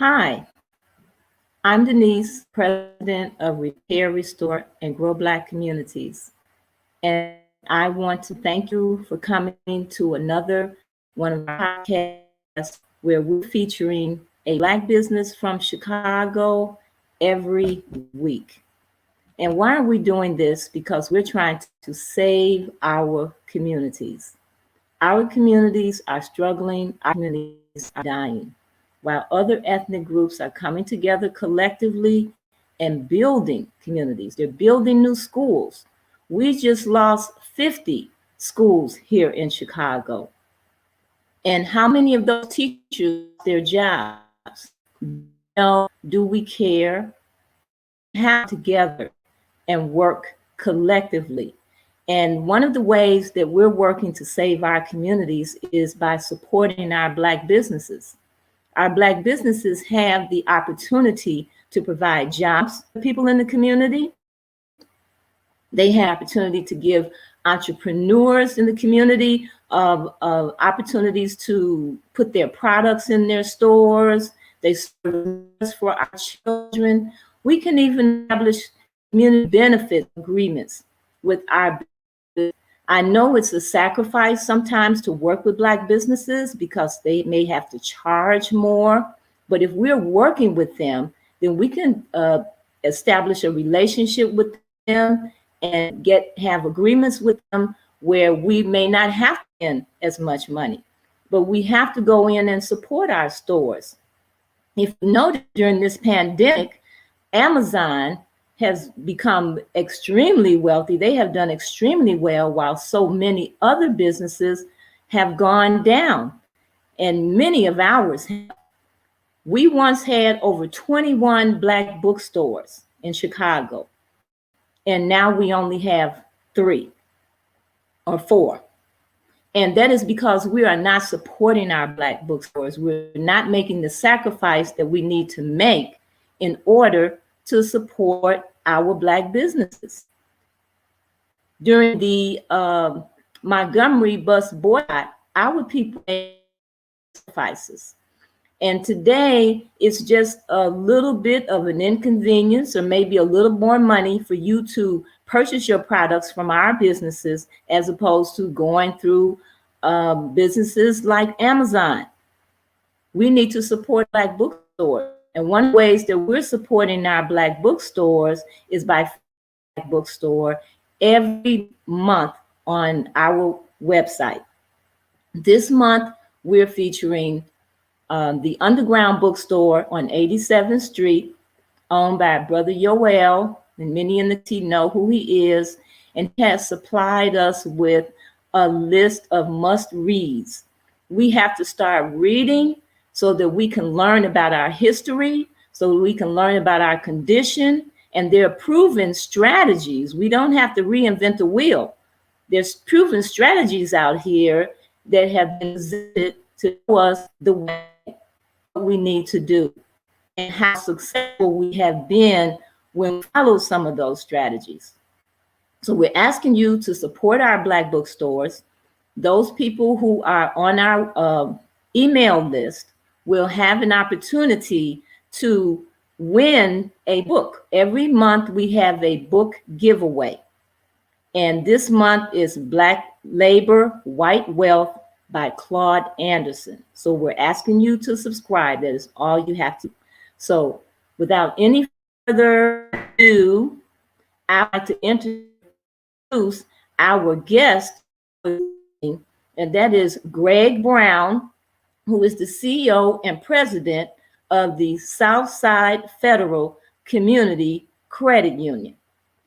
Hi, I'm Denise, President of Repair, Restore, and Grow Black Communities. And I want to thank you for coming to another one of our podcasts where we're featuring a Black business from Chicago every week. And why are we doing this? Because we're trying to save our communities. Our communities are struggling, our communities are dying, while other ethnic groups are coming together collectively and building communities. They're building new schools. We just lost 50 schools here in Chicago. And how many of those teachers lost their jobs? Do we care? Have together and work collectively. And one of the ways that we're working to save our communities is by supporting our Black businesses. Our Black businesses have the opportunity to provide jobs for people in the community. They have opportunity to give entrepreneurs in the community opportunities to put their products in their stores. They serve for our children. We can even establish community benefit agreements with our businesses. I know it's a sacrifice sometimes to work with Black businesses because they may have to charge more. But if we're working with them, then we can establish a relationship with them and have agreements with them where we may not have to spend as much money, but we have to go in and support our stores. If you notice, during this pandemic, Amazon has become extremely wealthy. They have done extremely well, while so many other businesses have gone down, and many of ours have. We once had over 21 Black bookstores in Chicago, and now we only have 3 or 4. And that is because we are not supporting our Black bookstores. We're not making the sacrifice that we need to make in order to support our Black businesses. During the Montgomery bus boycott, our people made sacrifices. And today, it's just a little bit of an inconvenience or maybe a little more money for you to purchase your products from our businesses as opposed to going through businesses like Amazon. We need to support Black bookstores. And one of the ways that we're supporting our Black bookstores is by Black Bookstore every month on our website. This month, we're featuring the Underground Bookstore on 87th Street, owned by Brother Yoel, and many in the team know who he is, and has supplied us with a list of must-reads. We have to start reading so that we can learn about our history, so we can learn about our condition, and there are proven strategies. We don't have to reinvent the wheel. There's proven strategies out here that have been presented to us the way we need to do and how successful we have been when we follow some of those strategies. So we're asking you to support our Black bookstores. Those people who are on our email list will have an opportunity to win a book. Every month we have a book giveaway. And this month is Black Labor, White Wealth by Claude Anderson. So we're asking you to subscribe. That is all you have to. So without any further ado, I'd like to introduce our guest, and that is Gregg Brown, who is the CEO and president of the Southside Federal Community Credit Union.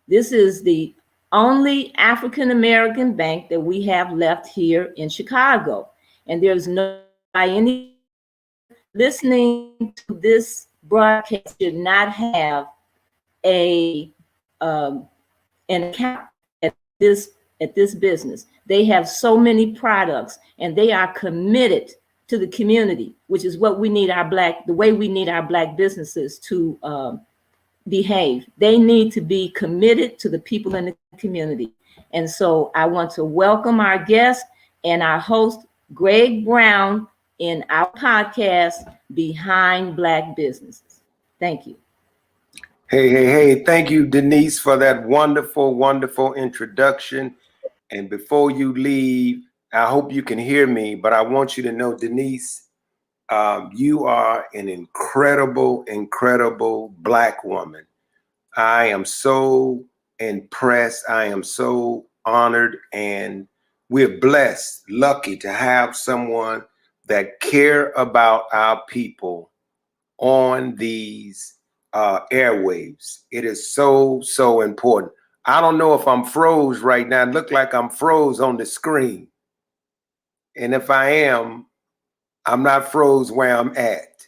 This is the only African-American bank that we have left here in Chicago. And there's no, by any listening to this broadcast, should not have an account at this business. They have so many products, and they are committed to the community, which is what we need the way we need our Black businesses to behave. They need to be committed to the people in the community. And so I want to welcome our guest and our host, Gregg Brown, in our podcast, Behind Black Businesses. Thank you. Hey. Thank you, Denise, for that wonderful, wonderful introduction. And before you leave, I hope you can hear me, but I want you to know, Denise, you are an incredible, incredible Black woman. I am so impressed. I am so honored, and we're blessed, lucky to have someone that care about our people on these airwaves. It is so, so important. I don't know if I'm froze right now. It look like I'm froze on the screen. And if I am, I'm not froze where I'm at.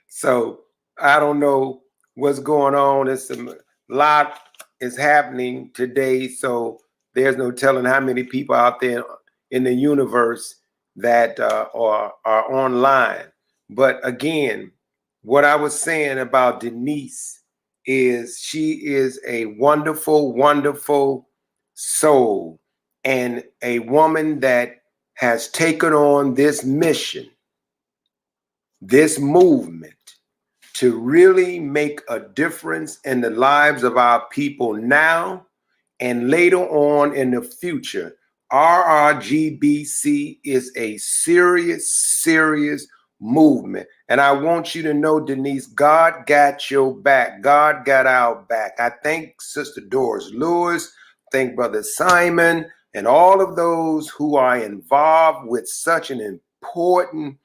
So I don't know what's going on. It's a lot is happening today. So there's no telling how many people out there in the universe that are online. But again, what I was saying about Denise is she is a wonderful, wonderful soul and a woman that has taken on this mission, this movement, to really make a difference in the lives of our people now and later on in the future. RRGBC is a serious, serious movement. And I want you to know, Denise, God got your back. God got our back. I thank Sister Doris Lewis, thank Brother Simon, and all of those who are involved with such an important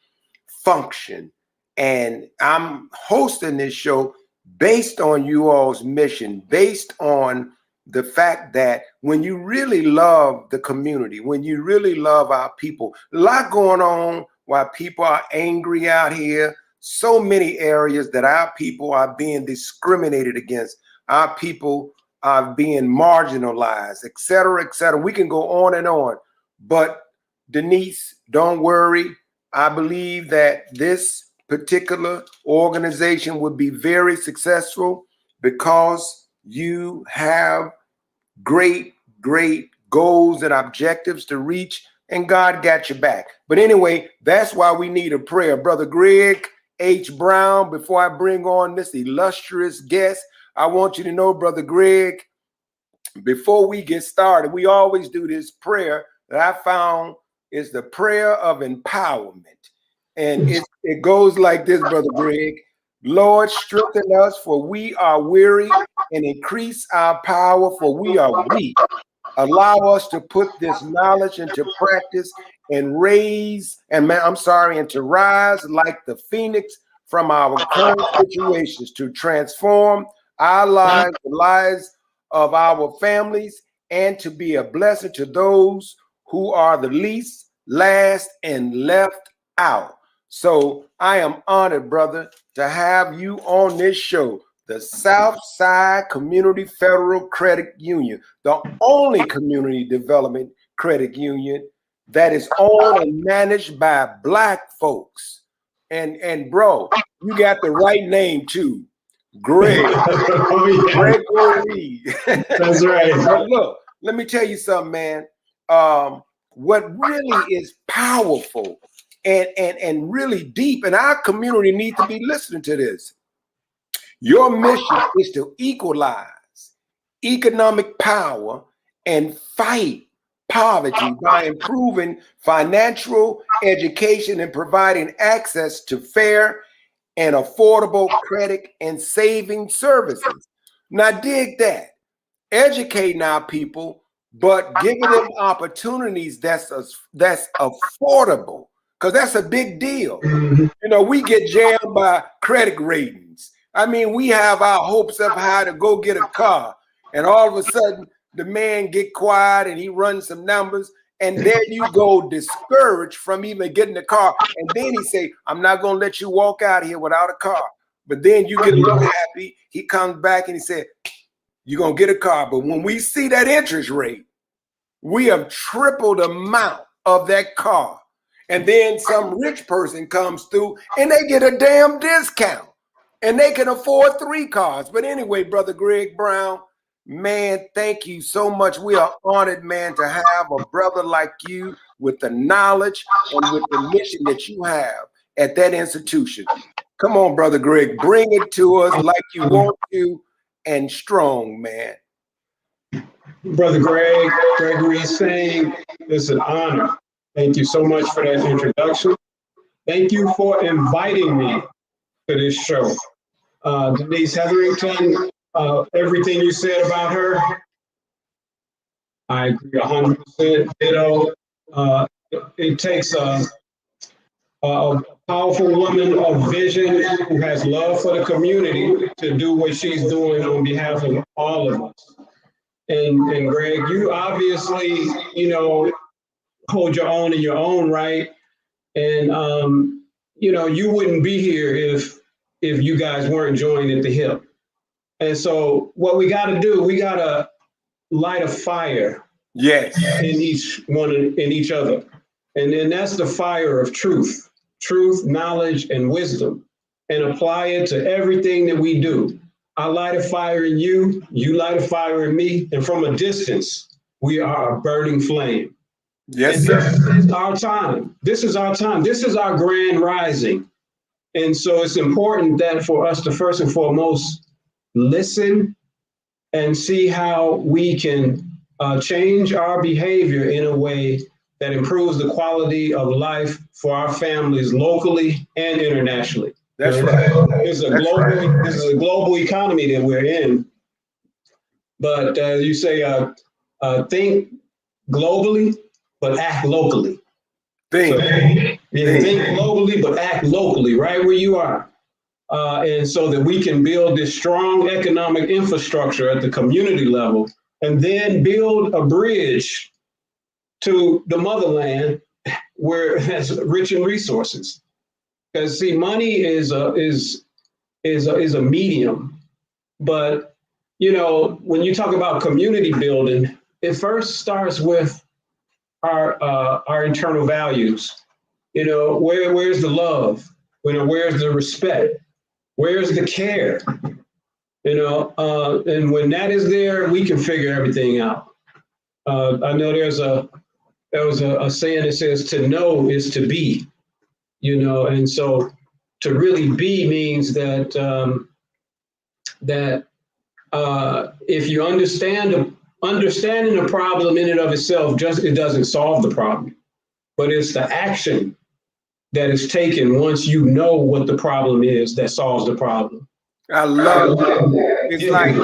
function. And I'm hosting this show based on you all's mission, based on the fact that when you really love the community, when you really love our people, a lot going on while people are angry out here, so many areas that our people are being discriminated against, our people are being marginalized, et cetera, et cetera. We can go on and on. But Denise, don't worry. I believe that this particular organization would be very successful because you have great, great goals and objectives to reach, and God got your back. But anyway, that's why we need a prayer. Brother Gregg H. Brown, before I bring on this illustrious guest, I want you to know, Brother Gregg, before we get started, we always do this prayer that I found is the prayer of empowerment. And it goes like this, Brother Gregg. Lord, strengthen us, for we are weary, and increase our power, for we are weak. Allow us to put this knowledge into practice and and to rise like the phoenix from our current situations, to transform our lives, the lives of our families, and to be a blessing to those who are the least, last, and left out. So I am honored, brother, to have you on this show, the Southside Community Federal Credit Union, the only community development credit union that is owned and managed by Black folks. And bro, you got the right name too. Greg. Greg Reed. That's right. But look, let me tell you something, man. What really is powerful and really deep, and our community needs to be listening to this. Your mission is to equalize economic power and fight poverty by improving financial education and providing access to fair and affordable credit and saving services. Now dig that. Educating our people, but giving them opportunities that's affordable, because that's a big deal. You know, we get jammed by credit ratings. I mean, we have our hopes of how to go get a car, and all of a sudden the man get quiet and he runs some numbers, and there you go, discouraged from even getting a car. And then he say, I'm not gonna let you walk out here without a car. But then you get a little happy. He comes back and he said, you're going to get a car. But when we see that interest rate, we have tripled the amount of that car. And then some rich person comes through and they get a damn discount and they can afford 3 cars. But anyway, Brother Gregg Brown, man, thank you so much. We are honored, man, to have a brother like you with the knowledge and with the mission that you have at that institution. Come on, Brother Gregg, bring it to us like you want to, and strong, man. Brother Gregory saying, it's an honor. Thank you so much for that introduction. Thank you for inviting me to this show. Denise Hetherington, everything you said about her, I agree 100%. Ditto. It takes a powerful woman of vision who has love for the community to do what she's doing on behalf of all of us. And Greg, you obviously, hold your own in your own right. And, you wouldn't be here if you guys weren't joined at the hip. And so what we got to do, we got to light a fire. Yes. In each other. And then that's the fire of truth, knowledge, and wisdom, and apply it to everything that we do. I light a fire in you, you light a fire in me, and from a distance, we are a burning flame. Yes, sir. This is our time. This is our time. This is our grand rising. And so it's important that for us to first and foremost listen and see how we can change our behavior in a way that improves the quality of life for our families locally and internationally. That's right. This is a global economy that we're in. But you say think globally, but act locally. Think globally, but act locally, right where you are. And so that we can build this strong economic infrastructure at the community level, and then build a bridge to the motherland where it has rich in resources. Because see, money is a medium, but when you talk about community building, it first starts with our internal values. Where's the love? Where's the respect? Where's the care? And when that is there, we can figure everything out. I know there was a saying that says to know is to be, and so to really be means that if you understanding the problem in and of itself, it doesn't solve the problem, but it's the action that is taken once you know what the problem is that solves the problem. I love that. It's like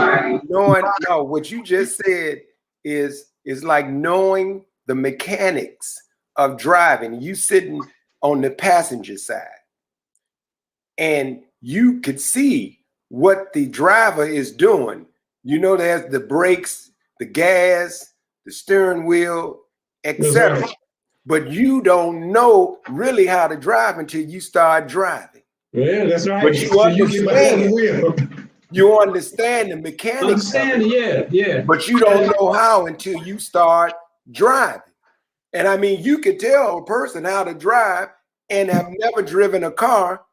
knowing, no, what you just said is like knowing the mechanics of driving. You sitting on the passenger side and you could see what the driver is doing. There's the brakes, the gas, the steering wheel, etc. But you don't know really how to drive until you start driving. Yeah, that's right. But you understand the mechanics. Yeah. But you don't know how until you start driving. And I mean, you could tell a person how to drive and have never driven a car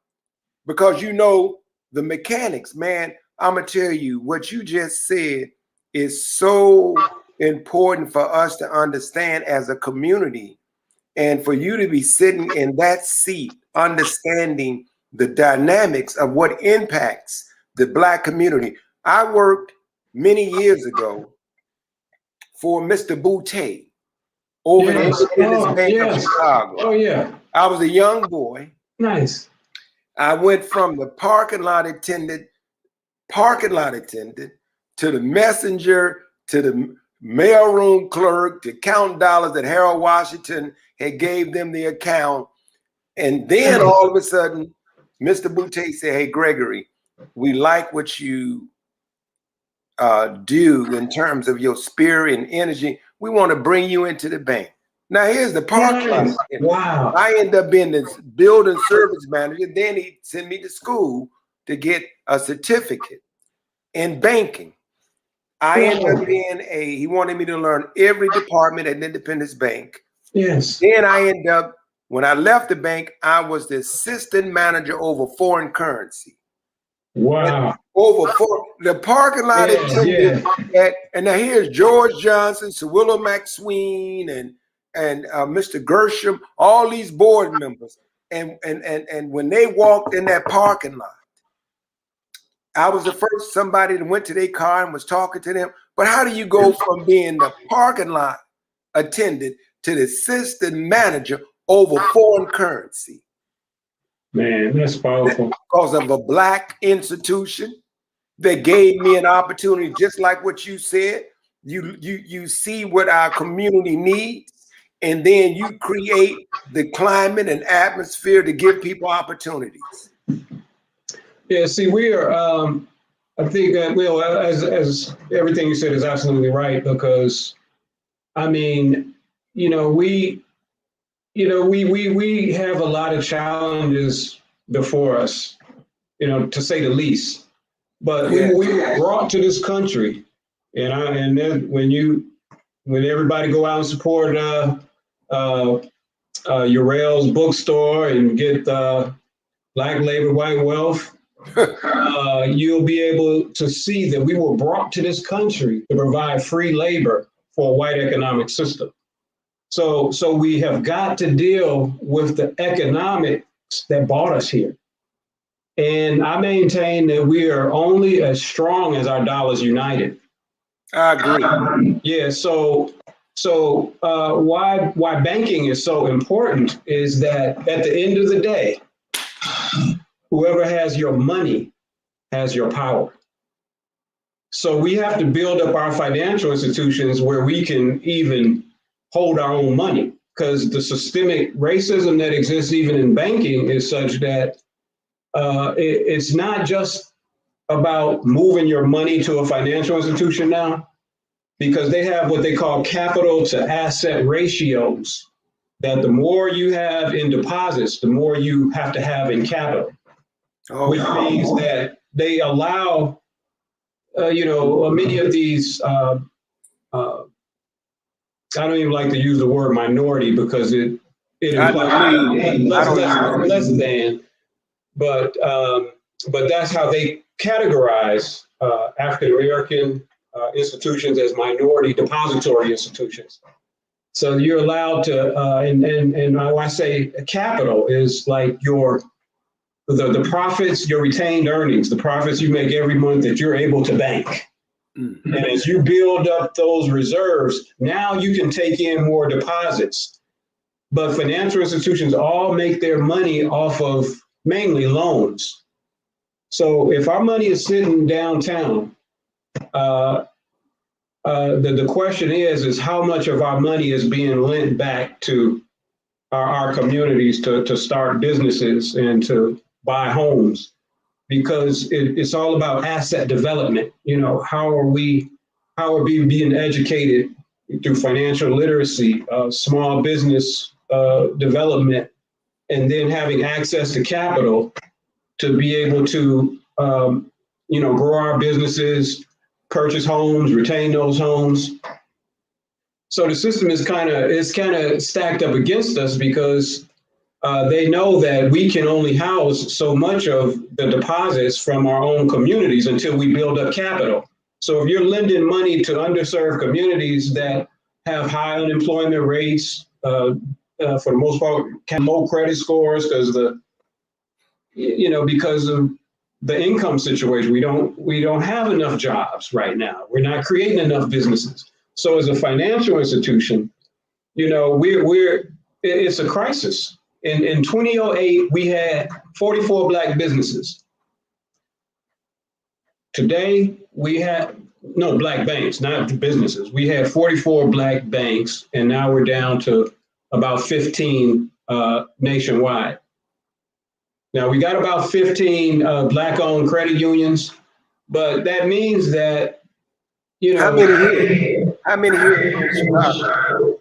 because the mechanics. Man, I'm gonna tell you what you just said is so important for us to understand as a community, and for you to be sitting in that seat, understanding the dynamics of what impacts the Black community. I worked many years ago for Mr. Boutte over the Independence Bank of Chicago. Oh, yeah. I was a young boy. Nice. I went from the parking lot attendant to the messenger, to the mailroom clerk, to count dollars that Harold Washington had gave them the account. And then all of a sudden, Mr. Boutte said, "Hey, Gregory, we like what you do in terms of your spirit and energy. We want to bring you into the bank." Now, here's the parking lot. Wow. I ended up being the building service manager. Then he sent me to school to get a certificate in banking. I ended up being he wanted me to learn every department at Independence Bank. Yes. Then I ended up, when I left the bank, I was the assistant manager over foreign currency. Wow. The parking lot attendant and now here's George Johnson, Sir Willow McSween, and and Mr. Gershom, all these board members. And when they walked in that parking lot, I was the first somebody that went to their car and was talking to them. But how do you go from being the parking lot attendant to the assistant manager over foreign currency? Man, that's powerful. Because of a Black institution that gave me an opportunity, just like what you said. You see what our community needs, and then you create the climate and atmosphere to give people opportunities. Yeah, see, we are. I think that as everything you said is absolutely right, because I mean, we have a lot of challenges before us, to say the least. But we were brought to this country, and then when everybody go out and support Urel's Bookstore and get Black Labor, White Wealth, you'll be able to see that we were brought to this country to provide free labor for a white economic system. So we have got to deal with the economics that brought us here. And I maintain that we are only as strong as our dollars united. I agree. Yeah. So why banking is so important is that at the end of the day, whoever has your money has your power. So we have to build up our financial institutions where we can even hold our own money, because the systemic racism that exists even in banking is such that it's not just about moving your money to a financial institution now, because they have what they call capital to asset ratios, that the more you have in deposits, the more you have to have in capital, which means that they allow, many of these, I don't even like to use the word minority because it implies less than, but that's how they categorize African American institutions as minority depository institutions. So you're allowed to, and when I say capital is like the profits, your retained earnings, the profits you make every month that you're able to bank. And as you build up those reserves, now you can take in more deposits. But financial institutions all make their money off of mainly loans. So if our money is sitting downtown, the question is how much of our money is being lent back to our communities to start businesses and to buy homes, because it's all about asset development. How are we being educated through financial literacy, small business development, and then having access to capital to be able to, grow our businesses, purchase homes, retain those homes. So the system is kind of stacked up against us, because they know that we can only house so much of the deposits from our own communities until we build up capital. So if you're lending money to underserved communities that have high unemployment rates, for the most part, low credit scores because of the income situation, we don't have enough jobs right now. We're not creating enough businesses. So as a financial institution, it's a crisis. In 2008, we had 44 Black businesses. Today, we have Black banks, not businesses. We had 44 Black banks, and now we're down to about 15 nationwide. Now, we got about 15 Black-owned credit unions, but that means that, How many here in Chicago?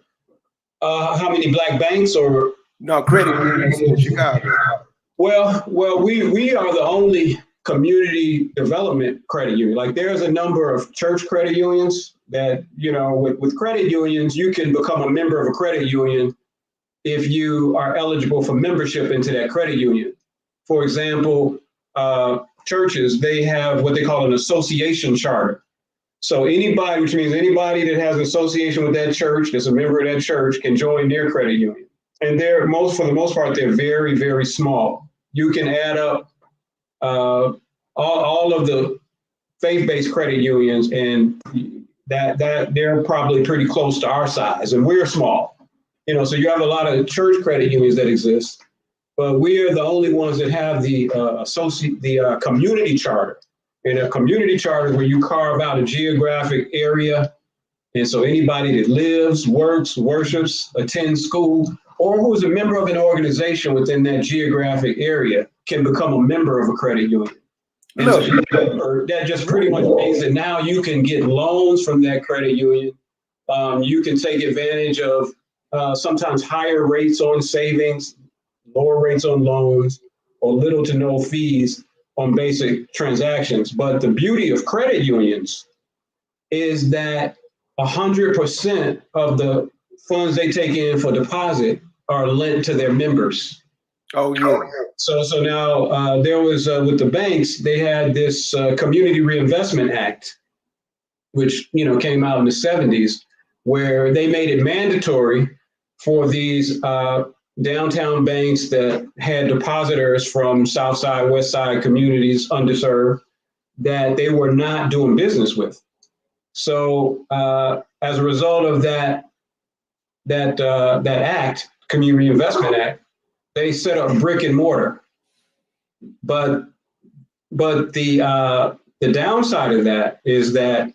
How many Black banks or? No, credit unions in Chicago. Well, we are the only community development credit union. Like, there's a number of church credit unions that, with credit unions, you can become a member of a credit union if you are eligible for membership into that credit union. For example, churches, they have what they call an association charter. So anybody, which means anybody that has an association with that church, that's a member of that church, can join their credit union. And for the most part, they're very, very small. You can add up all of the faith-based credit unions, and that they're probably pretty close to our size, and we're small. So you have a lot of church credit unions that exist, but we are the only ones that have the community charter. And a community charter is where you carve out a geographic area, and so anybody that lives, works, worships, attends school, or who is a member of an organization within that geographic area can become a member of a credit union. And so that just pretty much means that now you can get loans from that credit union. You can take advantage of sometimes higher rates on savings, lower rates on loans, or little to no fees on basic transactions. But the beauty of credit unions is that 100% of the funds they take in for deposit are lent to their members. Oh, yeah. So now there was, with the banks, they had this Community Reinvestment Act, which, came out in the 70s, where they made it mandatory for these downtown banks that had depositors from South Side, West Side communities, underserved, that they were not doing business with. So as a result of that act, Community Reinvestment Act, they set up brick and mortar. But the downside of that is that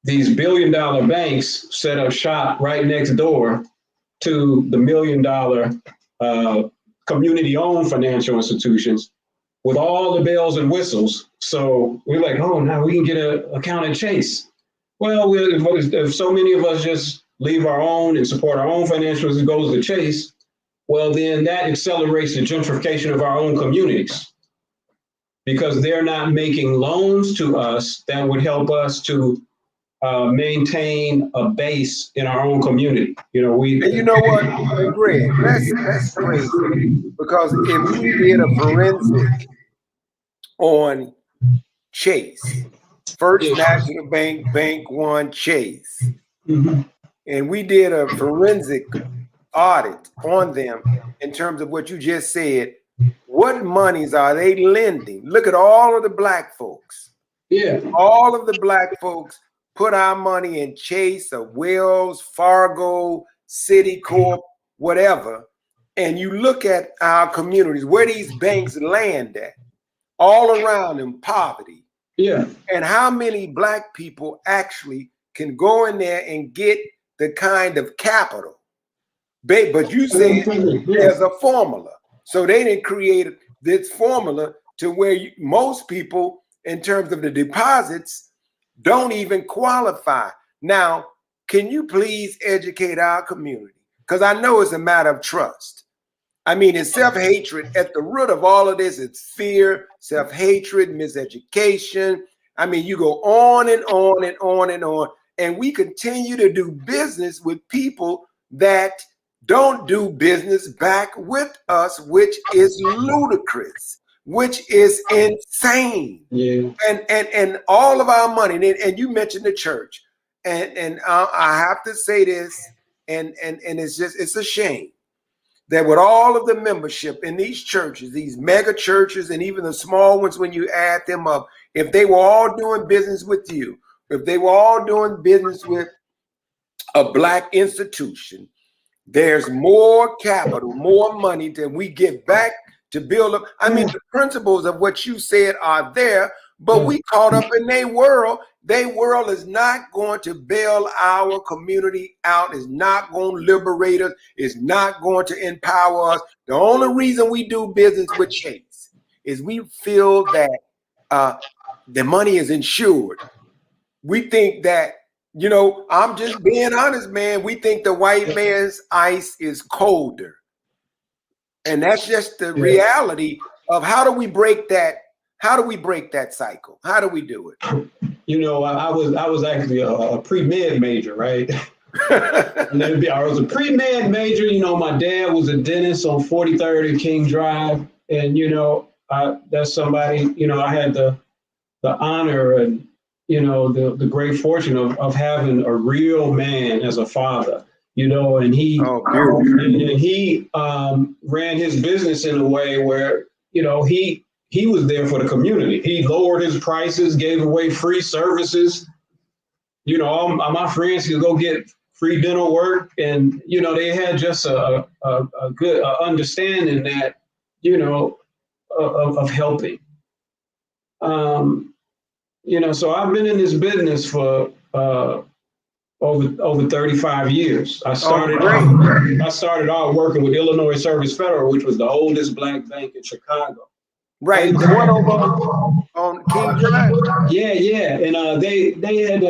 these $1 billion banks set up shop right next door to the $1 million community-owned financial institutions with all the bells and whistles. So we're like, oh, now we can get an account at Chase. Well, if so many of us just leave our own and support our own financials and goes to Chase, well, then that accelerates the gentrification of our own communities, because they're not making loans to us that would help us to maintain a base in our own community. And you know what, Greg, that's crazy, because if we did a forensic on Chase, First National Bank, Bank One, Chase, and we did a forensic audit on them in terms of what you just said, what monies are they lending? Look at all of the black folks. Yeah. All of the black folks put our money in Chase or Wells, Fargo, Citicorp, whatever. And you look at our communities, where these banks land at, all around in poverty. Yeah. And how many black people actually can go in there and get the kind of capital? But you said there's a formula. So they didn't create this formula to where most people, in terms of the deposits, don't even qualify. Now, can you please educate our community? Because I know it's a matter of trust. I mean, it's self-hatred. At the root of all of this, it's fear, self-hatred, miseducation. I mean, you go on and on and on and on. And we continue to do business with people that don't do business back with us, which is ludicrous, which is insane. Yeah. And all of our money, and you mentioned the church, and I have to say this, and it's a shame that with all of the membership in these churches, these mega churches, and even the small ones, when you add them up, if they were all doing business with you, if they were all doing business with a black institution, there's more capital, more money than we give back to build up. I mean, the principles of what you said are there, but we caught up in their world. Their world is not going to bail our community out, is not going to liberate us, is not going to empower us. The only reason we do business with Chase is we feel that the money is insured. We think that, I'm just being honest, man. We think the white man's ice is colder. And that's just the reality of how do we break that? How do we break that cycle? How do we do it? I was actually a pre-med major, right? I was a pre-med major. My dad was a dentist on 43rd and King Drive. And, that's somebody, I had the honor and the great fortune of having a real man as a father, and he ran his business in a way where, he was there for the community. He lowered his prices, gave away free services. All my friends could go get free dental work, and they had just a good understanding that of helping. So I've been in this business for over 35 years. I started out working with Illinois Service Federal, which was the oldest Black bank in Chicago. Right, the one over on King Drive. Yeah, and they had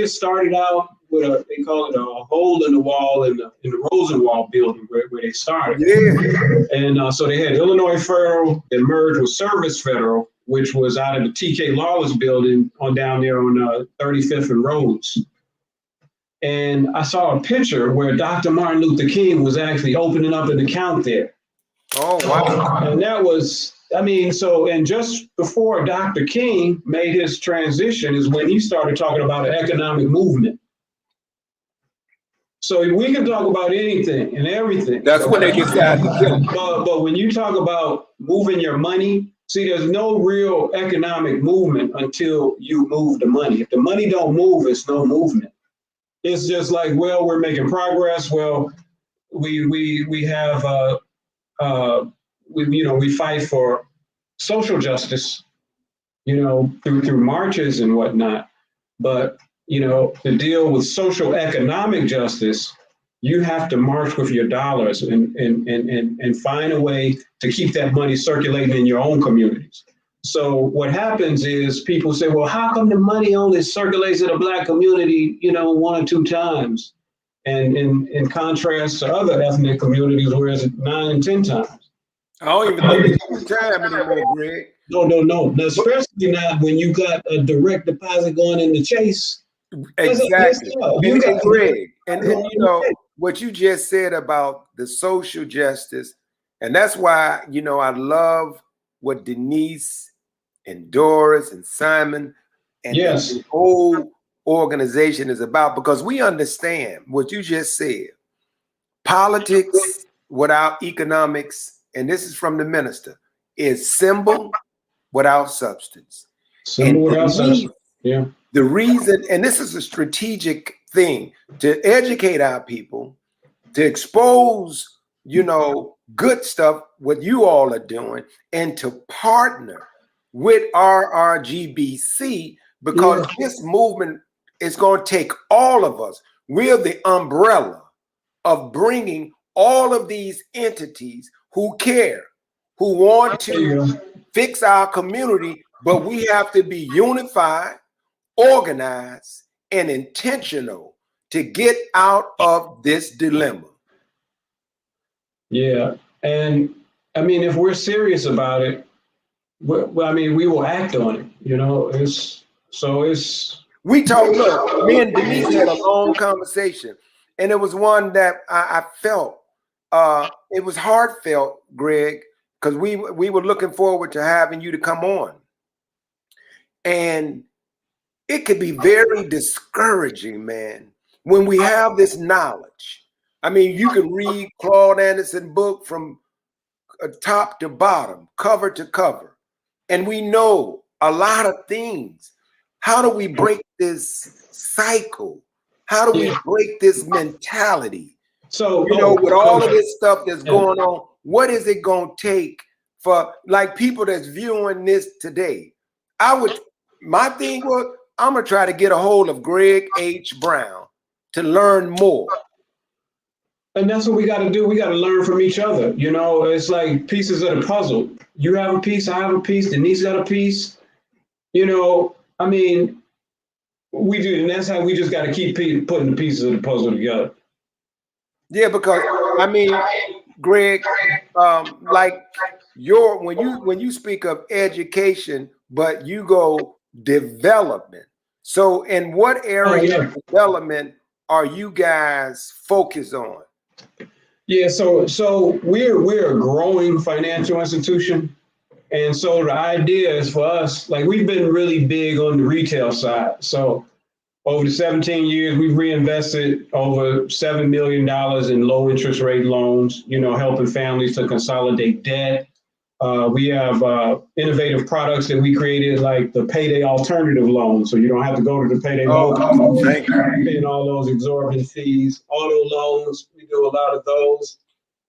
started out with they call it a hole in the wall in the Rosenwald building where they started. Yeah, and so they had Illinois Federal that merged with Service Federal, which was out of the TK Lawless building down there on 35th and Rhodes. And I saw a picture where Dr. Martin Luther King was actually opening up an account there. Oh, wow. And that was, and just before Dr. King made his transition is when he started talking about an economic movement. So we can talk about anything and everything. That's when they decided to kill him. But when you talk about moving your money, see, there's no real economic movement until you move the money. If the money don't move, it's no movement. It's just like, well, we're making progress. Well, we have we fight for social justice, through marches and whatnot. But to deal with social economic justice, you have to march with your dollars and find a way to keep that money circulating in your own communities. So what happens is people say, well, how come the money only circulates in the Black community, 1 or 2 times? And in contrast to other ethnic communities, where it's 9 and 10 times. I don't even think it's time anymore, Greg. No. Now, especially not when you got a direct deposit going into Chase. Exactly. And Greg, and what you just said about the social justice, and that's why, I love what Denise and Doris and Simon and the whole organization is about, because we understand what you just said. Politics without economics, and this is from the minister, is symbol without substance. Symbol without substance. Yeah. The reason, and this is a strategic thing, to educate our people, to expose, good stuff, what you all are doing, and to partner with RRGBC, because this movement is going to take all of us. We're the umbrella of bringing all of these entities who care, who want to fix our community, but we have to be unified, organized, and intentional to get out of this dilemma. Yeah, and if we're serious about it, we will act on it. We talked. Look, me and Denise had a long conversation, and it was one that I felt it was heartfelt, Greg, because we were looking forward to having you to come on, and it could be very discouraging, man, when we have this knowledge. You can read Claude Anderson's book from top to bottom, cover to cover, and we know a lot of things. How do we break this cycle? How do we break this mentality? So, with all of this stuff that's going on, what is it going to take for people that's viewing this today? My thing was, I'm going to try to get a hold of Gregg H. Brown to learn more. And that's what we got to do. We got to learn from each other. It's like pieces of the puzzle. You have a piece, I have a piece, Denise got a piece. We do, and that's how we just got to keep putting the pieces of the puzzle together. Yeah, because Greg, when you speak of education, but you go development. So, in what area of development are you guys focused on? Yeah, so we're a growing financial institution. And so the idea is for us, like we've been really big on the retail side. So over the 17 years, we've reinvested over $7 million in low interest rate loans, helping families to consolidate debt. We have innovative products that we created, like the payday alternative loan. So you don't have to go to the payday loan company paying all those exorbitant fees. Auto loans, we do a lot of those.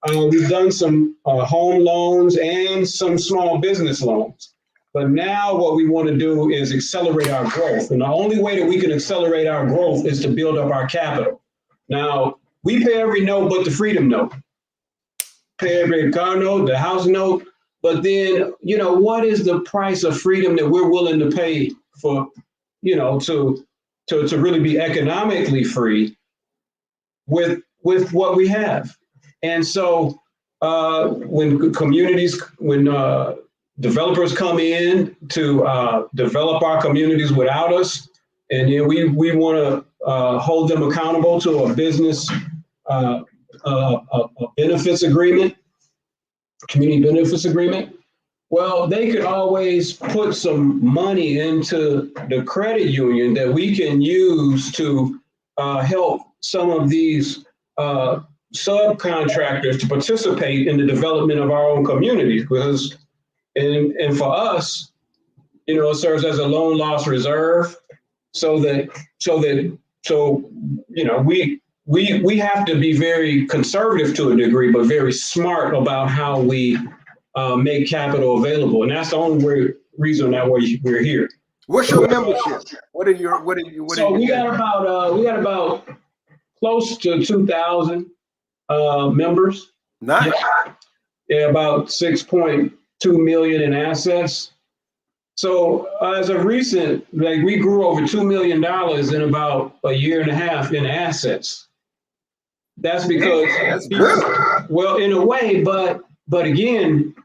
We've done some home loans and some small business loans. But now what we want to do is accelerate our growth. And the only way that we can accelerate our growth is to build up our capital. Now, we pay every note but the freedom note. Pay every car note, the house note. But then, what is the price of freedom that we're willing to pay for, to really be economically free with what we have? And so when developers come in to develop our communities without us, and then we want to hold them accountable to a business a benefits agreement, community benefits agreement. Well, they could always put some money into the credit union that we can use to help some of these subcontractors to participate in the development of our own communities. Because, and for us, it serves as a loan loss reserve, so we have to be very conservative to a degree, but very smart about how we make capital available, and that's the only reason that we're here. What's your membership? We got about close to 2,000 members. Nice. Yeah, about 6.2 million in assets. So as of recent, we grew over $2 million in about a year and a half in assets. That's because that's good. Well, in a way, but again,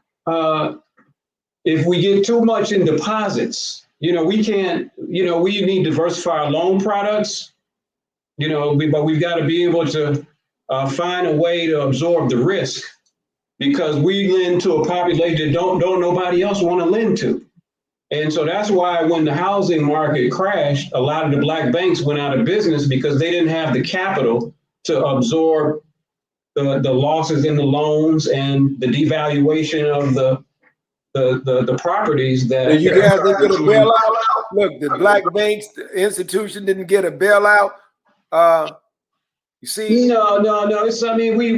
if we get too much in deposits, we can't. We need to diversify our loan products. But we've got to be able to find a way to absorb the risk, because we lend to a population that don't nobody else want to lend to. And so that's why when the housing market crashed, a lot of the black banks went out of business, because they didn't have the capital to absorb the losses in the loans and the devaluation of the properties that. And you guys didn't get a bailout? Look, the black banks, the institution didn't get a bailout. You see? No.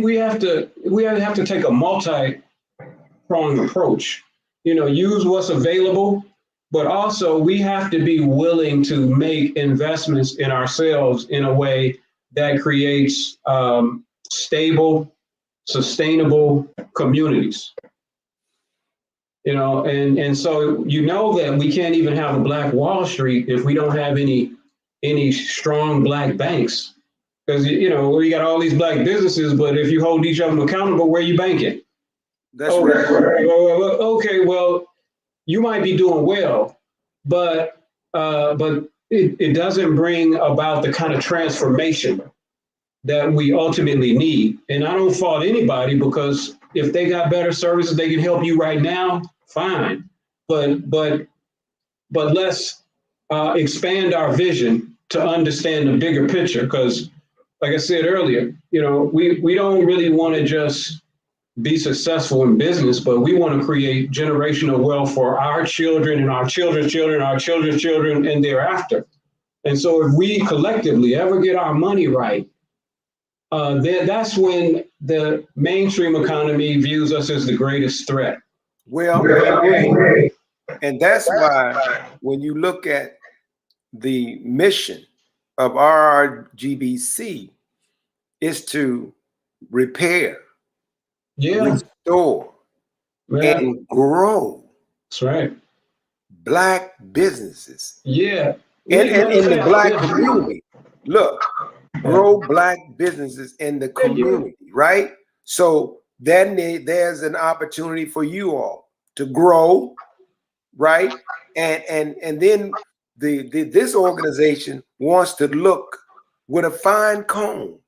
We have to take a multi-pronged approach. Use what's available, but also we have to be willing to make investments in ourselves in a way that creates stable, sustainable communities. And so that we can't even have a Black Wall Street if we don't have any strong black banks. Because we got all these black businesses, but if you hold each of them accountable, where you banking? That's right. Okay, well, you might be doing well, but it doesn't bring about the kind of transformation that we ultimately need. And I don't fault anybody, because if they got better services, they can help you right now, fine. But let's expand our vision to understand the bigger picture. Because, like I said earlier, we don't really want to just be successful in business, but we want to create generational wealth for our children and our children's children, our children's children, and thereafter. And so if we collectively ever get our money right, that's when the mainstream economy views us as the greatest threat. Well, and that's why when you look at the mission of RRGBC, is to repair, restore, and grow. That's right. Black businesses. Yeah. In the black community. Look, grow black businesses in the community, right? So then there's an opportunity for you all to grow, right? And then this organization wants to look with a fine comb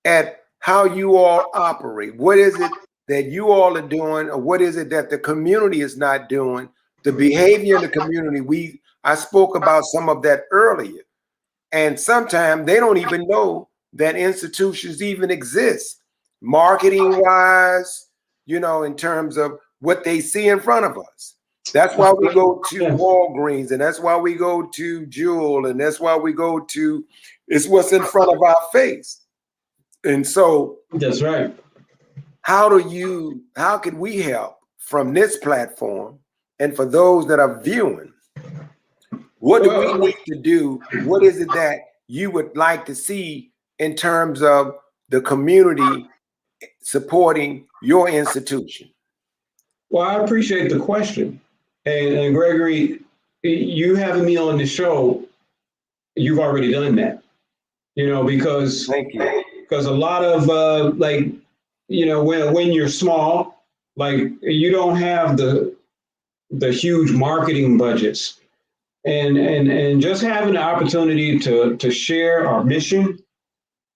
at how you all operate. What is it that you all are doing, or what is it that the community is not doing? The behavior in the community, I spoke about some of that earlier. And sometimes they don't even know that institutions even exist, marketing wise, in terms of what they see in front of us. That's why we go to Walgreens, and that's why we go to Jewel, and that's why we go to, it's what's in front of our face. And so that's right. How can we help from this platform? And for those that are viewing, what do we need to do? What is it that you would like to see in terms of the community supporting your institution? Well, I appreciate the question. And Gregory, you having me on the show, you've already done that, because thank you. Because a lot of when you're small, like you don't have the huge marketing budgets, and just having the opportunity to share our mission,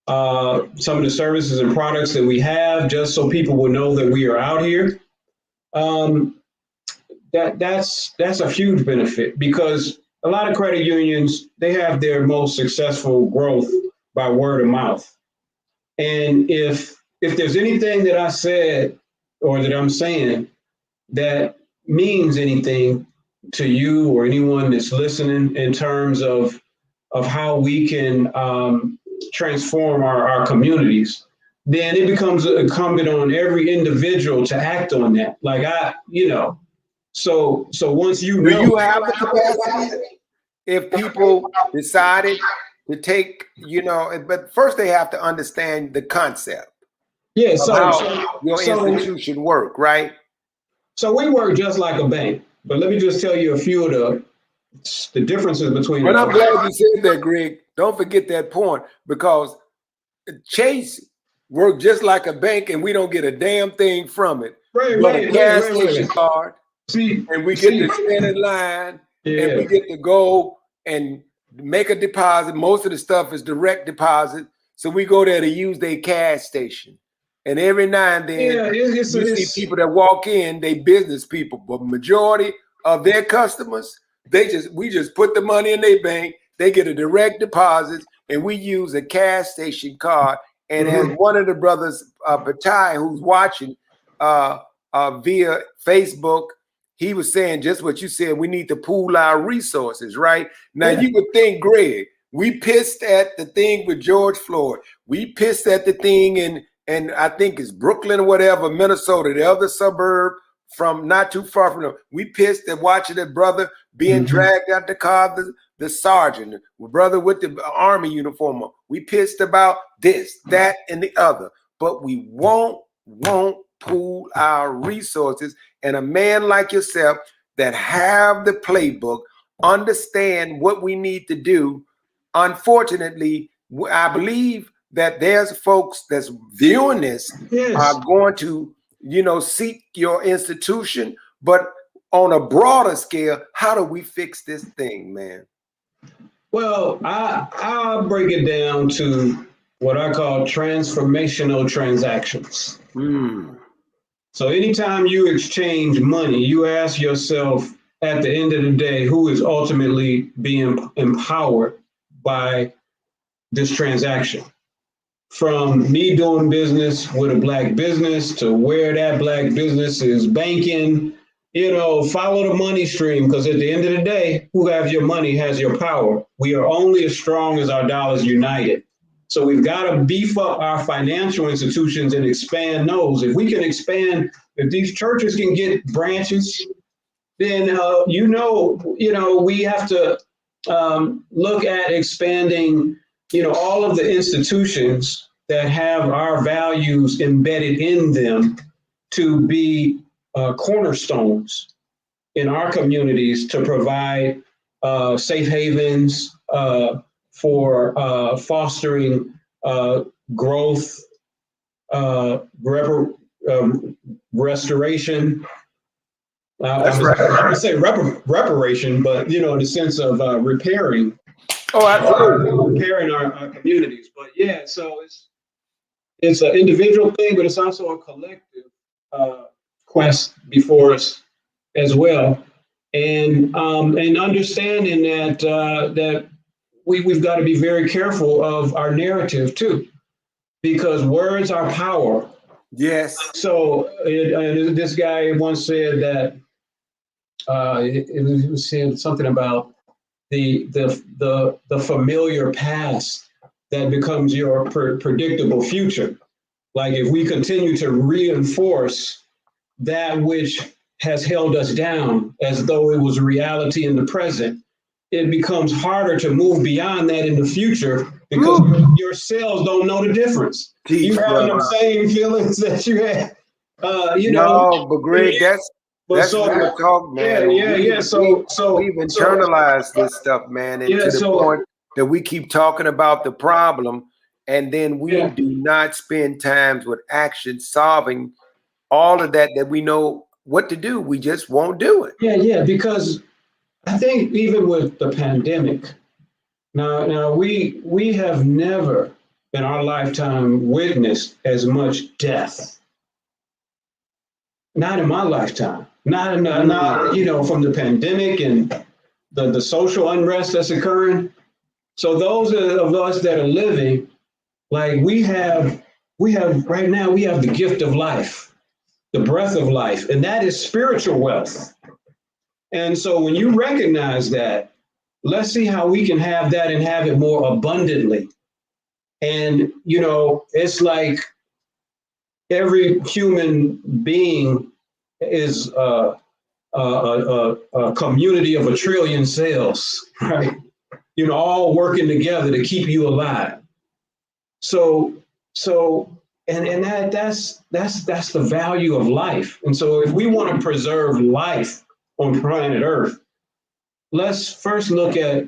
some of the services and products that we have, just so people will know that we are out here. That's a huge benefit, because a lot of credit unions, they have their most successful growth by word of mouth. And if there's anything that I said or that I'm saying that means anything to you or anyone that's listening in terms of how we can transform our communities, then it becomes incumbent on every individual to act on that. Like so once do you have the capacity? If people decided to take, but first they have to understand the concept. Yeah, of how your institution work, right? So we work just like a bank, but let me just tell you a few of the differences between. Well, I'm glad you said that, Greg. Don't forget that point, because Chase worked just like a bank, and we don't get a damn thing from it. But a gas station card, and we get to stand in line, and we get to go and make a deposit. Most of the stuff is direct deposit, so we go there to use their cash station. And every now and then, you see people that walk in, they business people, but majority of their customers, we just put the money in their bank, they get a direct deposit, and we use a cash station card. And as one of the brothers, Batai, who's watching via Facebook, he was saying just what you said, we need to pool our resources, right? Now, you would think, Greg, we pissed at the thing with George Floyd. We pissed at the thing and I think it's Brooklyn or whatever, Minnesota, the other suburb from not too far from them. We pissed at watching that brother being dragged out the car, the sergeant, the brother with the army uniform on. We pissed about this, that, and the other. But we won't pool our resources. And a man like yourself that have the playbook, understand what we need to do. Unfortunately, I believe that there's folks that's viewing this are going to, seek your institution, but on a broader scale, how do we fix this thing, man? Well, I'll break it down to what I call transformational transactions. So anytime you exchange money, you ask yourself at the end of the day, who is ultimately being empowered by this transaction? From me doing business with a Black business to where that Black business is banking, follow the money stream, because at the end of the day, who has your money has your power. We are only as strong as our dollars united. So we've got to beef up our financial institutions and expand those. If we can expand, if these churches can get branches, then, we have to look at expanding all of the institutions that have our values embedded in them to be cornerstones in our communities to provide safe havens for fostering growth, restoration. That's right. I say reparation, but in the sense of repairing. Oh, absolutely. Repairing our communities. But yeah, so it's an individual thing, but it's also a collective quest before us as well, and understanding that that we've got to be very careful of our narrative too, because words are power. Yes. So this guy once said that it was saying something about the familiar past that becomes your predictable future. Like if we continue to reinforce that which has held us down as though it was reality in the present, it becomes harder to move beyond that in the future because your cells don't know the difference. Teach, You having the same feelings that you had, No, but Greg, that's so real talk, man. yeah. We've internalized this stuff, man, and to the point that we keep talking about the problem, and then we do not spend times with action solving all of that we know what to do. We just won't do it. Yeah, because I think even with the pandemic, now we have never in our lifetime witnessed as much death. Not in my lifetime. Not from the pandemic and the social unrest that's occurring. So those of us that are living, like we have right now, we have the gift of life, the breath of life, and that is spiritual wealth. And so when you recognize that, let's see how we can have that and have it more abundantly. And, it's like every human being is a community of 1 trillion cells, right? All working together to keep you alive. So that's the value of life. And so if we want to preserve life on planet Earth, let's first look at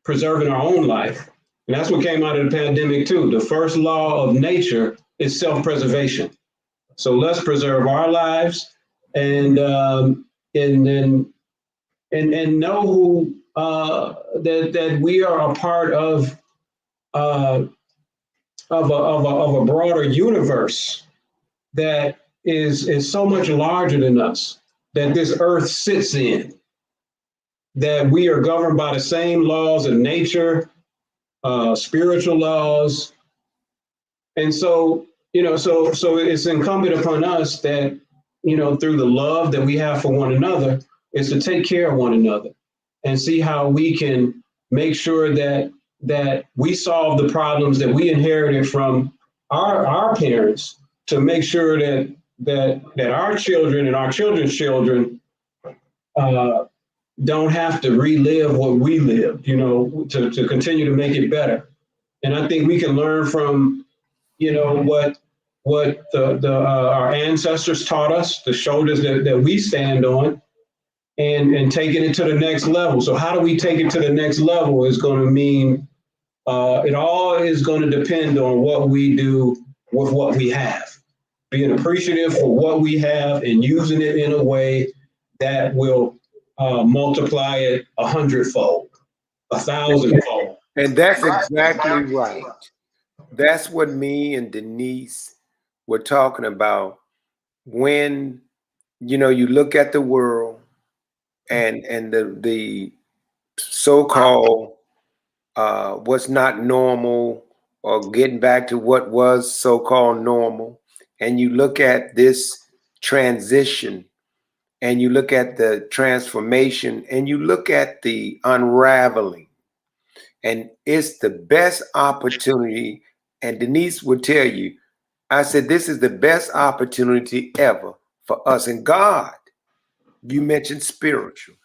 preserving our own life. And that's what came out of the pandemic too. The first law of nature is self-preservation. So let's preserve our lives and know who that we are a part of a broader universe that is so much larger than us, that this earth sits in, that we are governed by the same laws of nature, spiritual laws. And so, so it's incumbent upon us that, through the love that we have for one another, is to take care of one another and see how we can make sure that we solve the problems that we inherited from our parents, to make sure that our children and our children's children don't have to relive what we lived, to continue to make it better. And I think we can learn from, what our ancestors taught us, the shoulders that we stand on, and taking it to the next level. So how do we take it to the next level is going to mean, it all is going to depend on what we do with what we have, being appreciative for what we have and using it in a way that will multiply it 100-fold, 1,000-fold. And that's exactly right. That's what me and Denise were talking about when, you look at the world and the so-called what's not normal, or getting back to what was so-called normal, and you look at this transition, and you look at the transformation, and you look at the unraveling, and it's the best opportunity. And Denise would tell you, I said, this is the best opportunity ever for us. And God, you mentioned spiritual.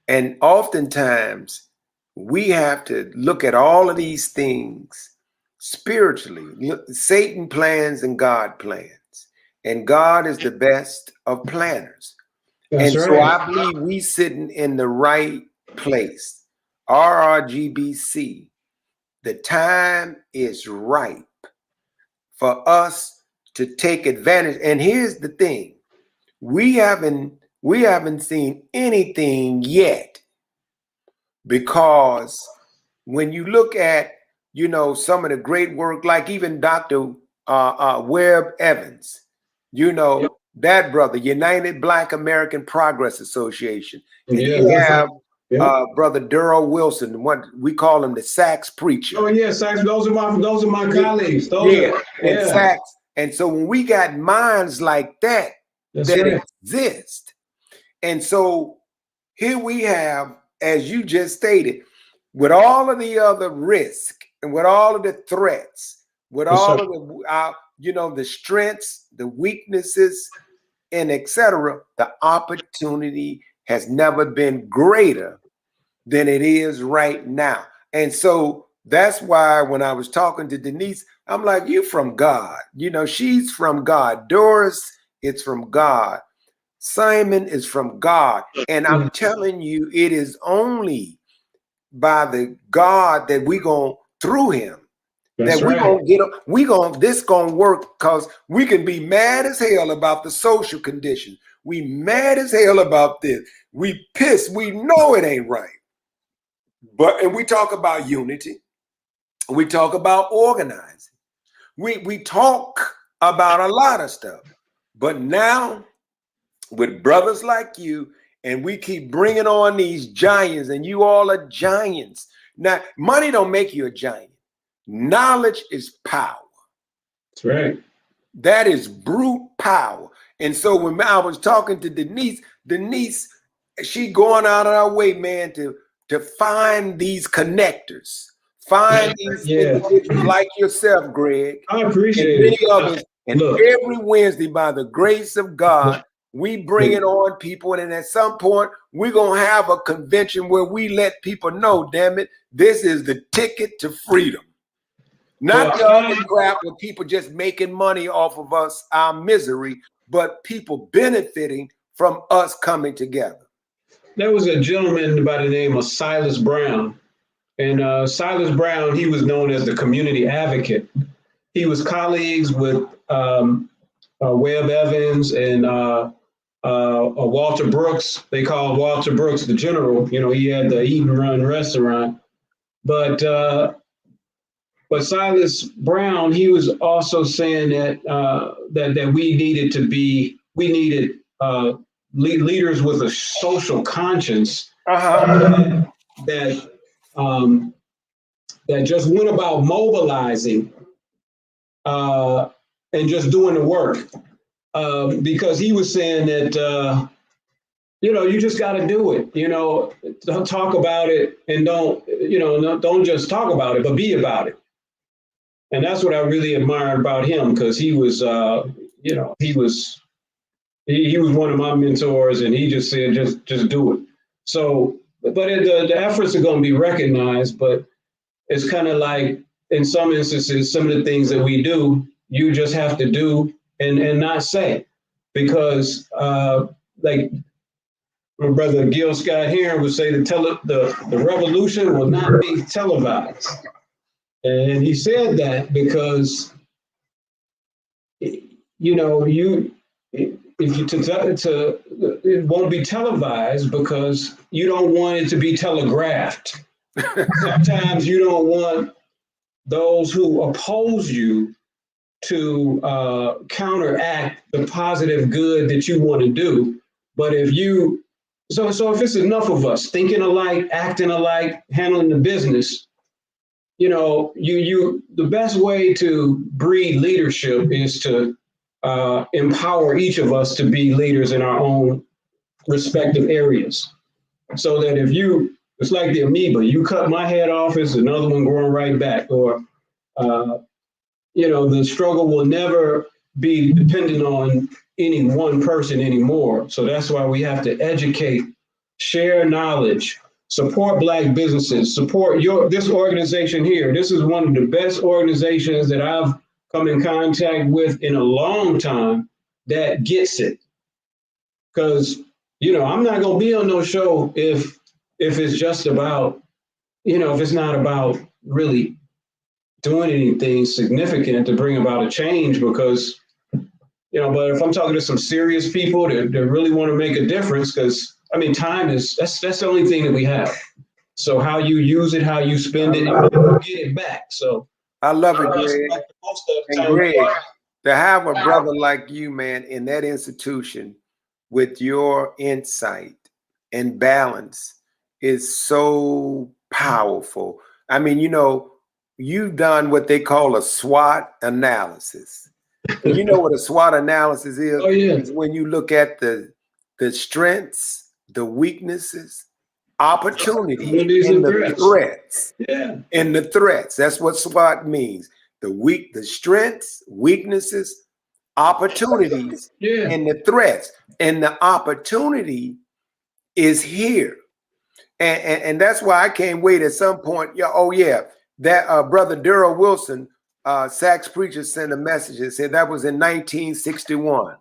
And oftentimes we have to look at all of these things spiritually. Satan plans and God plans. And God is the best of planners. That's and right. So I believe we sitting in the right place. RRGBC, the time is ripe for us to take advantage. And here's the thing. We haven't seen anything yet, because when you look at, some of the great work, like even Dr. Webb Evans, you know, that brother, United Black American Progress Association. And Yeah, you have yeah. Brother Durrell Wilson, what we call him the Sax preacher. Oh yeah, Sax. Those are my colleagues. And Sax. And so when we got minds like that exist, and so here we have, as you just stated, with all of the other risk and with all of the threats, with all of the the strengths, the weaknesses, and etc., the opportunity has never been greater than it is right now. And so that's why when I was talking to Denise, I'm like, you from God. You know, she's from God. Doris, it's from God. Simon is from God. And I'm telling you, it is only by the God that we go through him. That's that this gonna work, because we can be mad as hell about the social conditions. We mad as hell about this. We pissed. We know it ain't right. And we talk about unity. We talk about organizing. We talk about a lot of stuff. But now with brothers like you, and we keep bringing on these giants, and you all are giants. Now, money don't make you a giant. Knowledge is power. That's right. That is brute power. And so when I was talking to Denise, she going out of her way, man, to find these connectors, find these individuals like yourself, Greg. I appreciate and many others. And every Wednesday, by the grace of God, we bringing on people, and at some point we're gonna have a convention where we let people know, damn it, this is the ticket to freedom. Not the other crap with people just making money off of us, our misery, but people benefiting from us coming together. There was a gentleman by the name of Silas Brown. And Silas Brown, he was known as the community advocate. He was colleagues with Webb Evans and Walter Brooks. They called Walter Brooks the general. You know, he had the Eat and Run restaurant. But Silas Brown, he was also saying that we needed leaders with a social conscience that just went about mobilizing and just doing the work. Because he was saying that you just got to do it. Don't talk about it, and don't just talk about it, but be about it. And that's what I really admired about him, because he was, he was one of my mentors, and he just said, just do it. So, but the efforts are going to be recognized, but it's kind of like, in some instances, some of the things that we do, you just have to do and not say, because like my brother Gil Scott Heron would say, the revolution will not be televised. And he said that because, it won't be televised because you don't want it to be telegraphed. Sometimes you don't want those who oppose you to counteract the positive good that you want to do. But if it's enough of us thinking alike, acting alike, handling the business, the best way to breed leadership is to empower each of us to be leaders in our own respective areas. So that it's like the amoeba, you cut my head off, it's another one growing right back. Or, the struggle will never be dependent on any one person anymore. So that's why we have to educate, share knowledge, support Black businesses, support this organization here. This is one of the best organizations that I've come in contact with in a long time that gets it. Because, I'm not going to be on no show if it's just about, if it's not about really doing anything significant to bring about a change. Because, but if I'm talking to some serious people that really want to make a difference, because time that's the only thing that we have. So how you use it, how you spend it, you get it back. So I love it, Greg. Most of the time, Greg, To have a brother like you, man, in that institution with your insight and balance is so powerful. I mean, you know, you've done what they call a SWOT analysis. And you know what a SWOT analysis is? Oh, yeah. It's when you look at the strengths, the weaknesses, opportunities, and the threats. Yeah. And the threats. That's what SWOT means. The strengths, weaknesses, opportunities, Yeah. and the threats. And the opportunity is here. And that's why I can't wait at some point. Yeah, oh yeah. That brother Darrell Wilson, Sachs preacher, sent a message and said that was in 1961.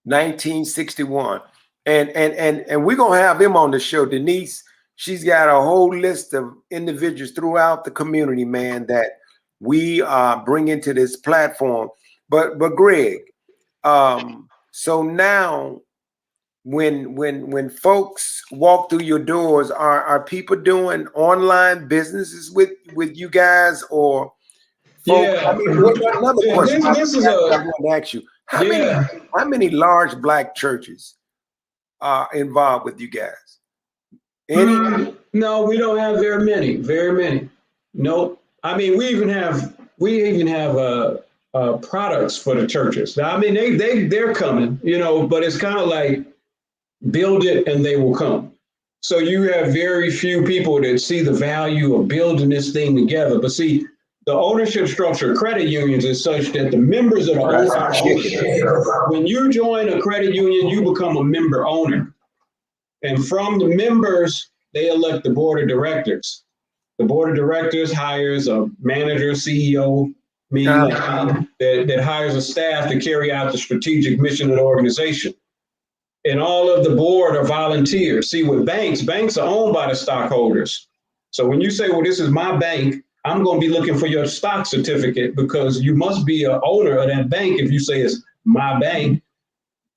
1961. And we're gonna have him on the show. Denise, she's got a whole list of individuals throughout the community, man, that we bring into this platform. But Greg, so now when folks walk through your doors, are people doing online businesses with you guys, or folks, Yeah. I mean, another question This is I want to ask you. How many large Black churches are involved with you guys? Any? No, we don't have very many. Nope. I mean, we even have products for the churches. Now, I mean, they're coming, you know, but it's kind of like build it and they will come. So you have very few people that see the value of building this thing together. But see, the ownership structure of credit unions is such that the members of the ownership, when you join a credit union, you become a member owner. And from the members, they elect the board of directors. The board of directors hires a manager, CEO, that hires a staff to carry out the strategic mission of the organization. And all of the board are volunteers. See, with banks are owned by the stockholders. So when you say, well, this is my bank, I'm going to be looking for your stock certificate, because you must be an owner of that bank if you say it's my bank,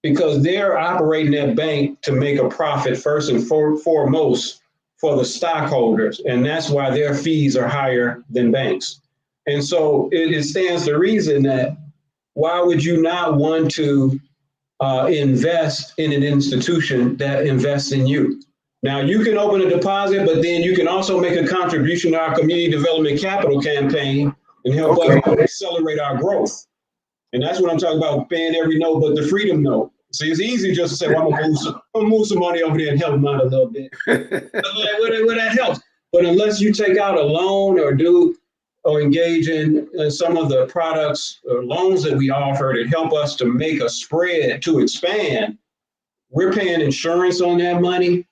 because they're operating that bank to make a profit first and foremost for the stockholders. And that's why their fees are higher than banks. And so it stands to reason that why would you not want to invest in an institution that invests in you? Now, you can open a deposit, but then you can also make a contribution to our community development capital campaign and help us accelerate our growth. And that's what I'm talking about, paying every note but the freedom note. See, it's easy just to say, well, I'm gonna move some money over there and help them out a little bit. Well, that helps. But unless you take out a loan or engage in some of the products or loans that we offer that help us to make a spread to expand, we're paying insurance on that money.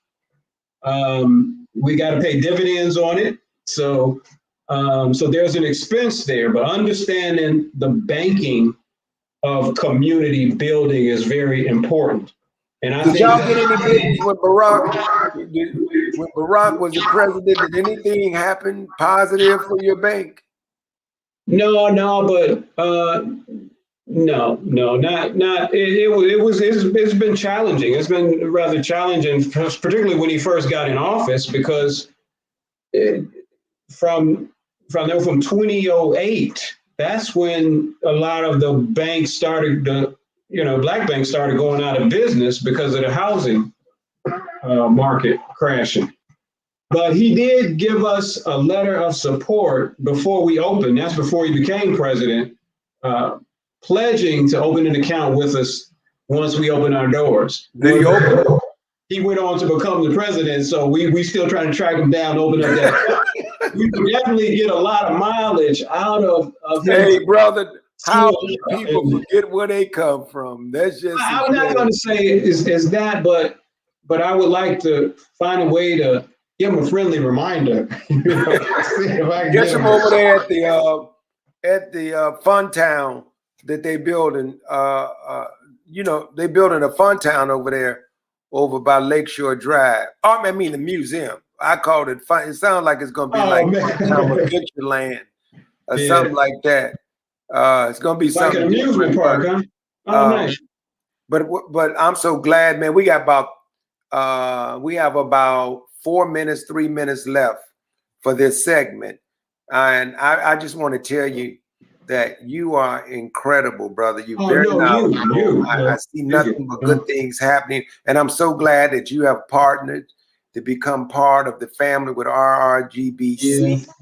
We got to pay dividends on it. So there's an expense there, but understanding the banking of community building is very important. And I did y'all get any business with Barack? When Barack was the president, did anything happen positive for your bank? No, but not. It's been challenging. It's been rather challenging, particularly when he first got in office, because from 2008, that's when a lot of the banks started, Black banks started going out of business because of the housing market crashing. But he did give us a letter of support before we opened. That's before he became president, pledging to open an account with us once we open our doors. Did he open? He went on to become the president, so we still trying to track him down, open up that account. We can definitely get a lot of mileage out of him. Hey, brother, how people forget where they come from? That's just. I'm not going to say is that, but I would like to find a way to give him a friendly reminder. Get him over there at the fun town that they building. They building a fun town over there, over by Lakeshore Drive. I mean the museum. I called it fun. It sounds like it's gonna be Adventureland or something like that. It's gonna be like something an amusement park, huh? Oh, nice. But I'm so glad, man. We have about 3 minutes left for this segment, and I just want to tell you, that you are incredible, brother. You're Oh very no, knowledgeable. I yeah. see nothing but good things happening, and I'm so glad that you have partnered to become part of the family with RRGBC. Yeah.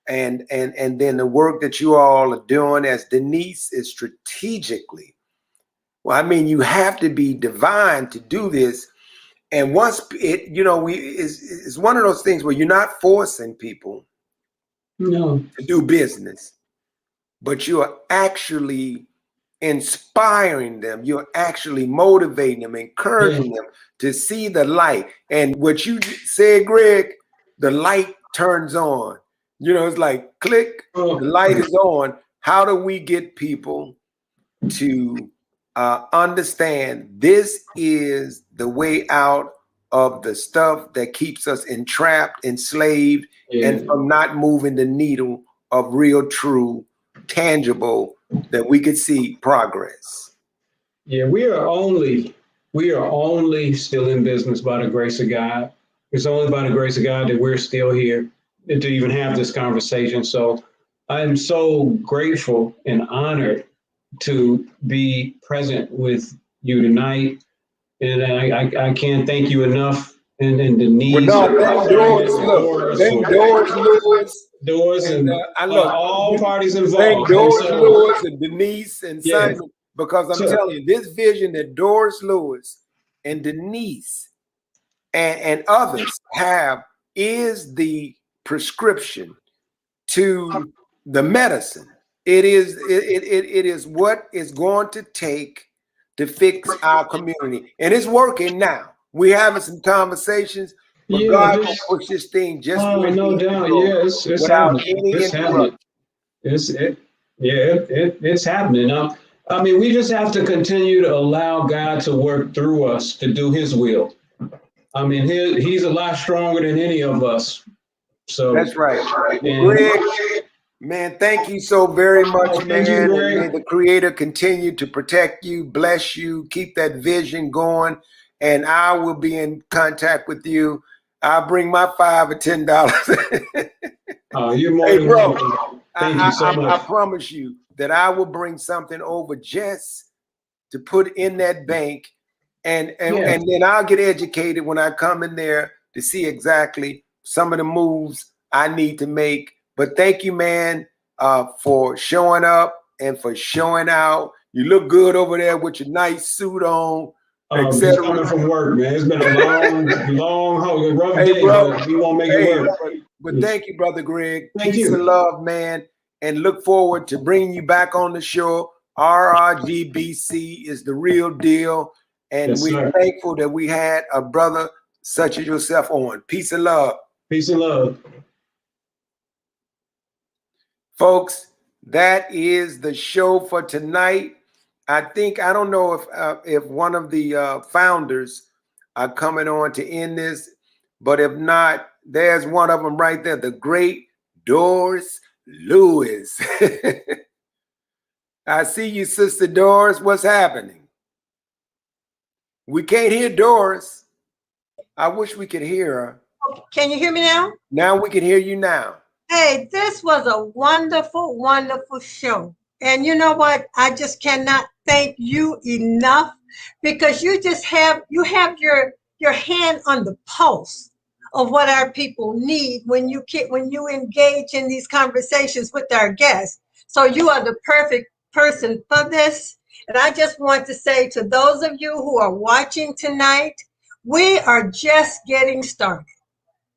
And then the work that you all are doing, as Denise is strategically. Well, I mean, you have to be divine to do this. And once it, it's one of those things where you're not forcing people No. to do business, but you are actually inspiring them. You're actually motivating them, encouraging them to see the light. And what you said, Greg, the light turns on. It's like click, the light is on. How do we get people to understand this is the way out of the stuff that keeps us entrapped, enslaved, and from not moving the needle of real, true, tangible, that we could see progress? Yeah, we are only still in business by the grace of God. It's only by the grace of God that we're still here and to even have this conversation. So I am so grateful and honored to be present with you tonight. And I can't thank you enough. And Denise, Well, no, thank Doris, Doris, and I know all parties involved. Thank Doris Lewis and Denise and Yeah. Simon, because I'm telling you, this vision that Doris Lewis and Denise and others have is the prescription to the medicine. It is what is going to take to fix our community, and it's working now. We're having some conversations, but God will push this thing just where no it doubt. goes, Yeah, it's without happening. any It's interruption. happening. It's happening. I mean, we just have to continue to allow God to work through us to do His will. I mean, He's a lot stronger than any of us. So that's right. Well, Greg, man, thank you so very much, man. And may the Creator continue to protect you, bless you, keep that vision going. And I will be in contact with you. I'll bring my $5 or $10. Oh, you're more than welcome. Thank you so much. I promise you that I will bring something over just to put in that bank, and then I'll get educated when I come in there to see exactly some of the moves I need to make. But thank you, man, for showing up and for showing out. You look good over there with your nice suit on. Just coming from work, man. It's been a long, rough day, but we won't make it work. But thank you, Brother Greg. Peace and love, man. And look forward to bringing you back on the show. RRGBC is the real deal. And we're thankful that we had a brother such as yourself on. Peace and love. Peace and love. Folks, that is the show for tonight. I don't know if one of the founders are coming on to end this, but if not, there's one of them right there, the great Doris Lewis. I see you, Sister Doris. What's happening? We can't hear Doris. I wish we could hear her. Can you hear me now? Now we can hear you now. Hey, this was a wonderful, wonderful show. And you know what? I just cannot thank you enough, because you just have your hand on the pulse of what our people need when you engage in these conversations with our guests. So you are the perfect person for this. And I just want to say to those of you who are watching tonight, we are just getting started.